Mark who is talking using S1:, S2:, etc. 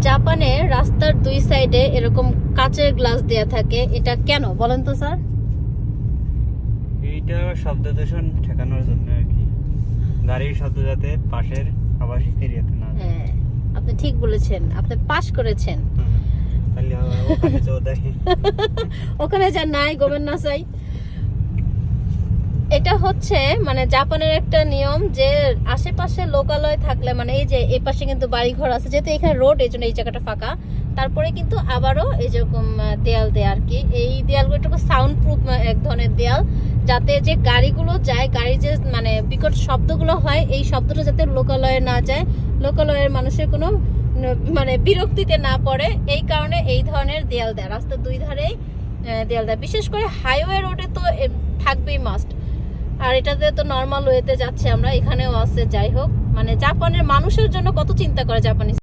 S1: জাপানে রাস্তার দুই সাইডে এরকম কাচের গ্লাস দেয়া থাকে, এটা কেন বলেন তো স্যার?
S2: এইটা শব্দ দূষণ ঠেকানোর জন্য আর কি, গাড়ির শব্দ যাতে পাশের আবাসিক এরিয়াতে না যায়।
S1: হ্যাঁ, আপনি ঠিক বলেছেন, আপনি পাস করেছেন।
S2: তাহলে ওখানে যাও দেখি।
S1: ওখানে যা নাই গোবেন না চাই। এটা হচ্ছে মানে জাপানের একটা নিয়ম যে আশেপাশে লোকালয় থাকলে, মানে এই যে এই পাশে কিন্তু বাড়ি ঘর আছে, যেহেতু এখানে রোড এই জন্য এই জায়গাটা ফাঁকা, তারপরে কিন্তু আবারও এই যেরকম দেয়াল দেয় আর কি। এই দেয়ালগুলো একটু সাউন্ড প্রুফ এক ধরনের দেয়াল, যাতে যে গাড়িগুলো যায়, গাড়ির যে মানে বিকট শব্দগুলো হয়, এই শব্দটা যাতে লোকালয়ে না যায়, লোকালয়ের মানুষের কোনো মানে বিরক্তিতে না পড়ে, এই কারণে এই ধরনের দেয়াল দেয়। রাস্তার দুই ধারেই দেয়াল দেয়, বিশেষ করে হাইওয়ে রোডে তো থাকবেই মাস্ট। আর এটাতে তো নর্মাল ওয়েতে যাচ্ছে আমরা, এখানেও আছে। যাই হোক, মানে জাপানের মানুষের জন্য কত চিন্তা করে জাপানিজ।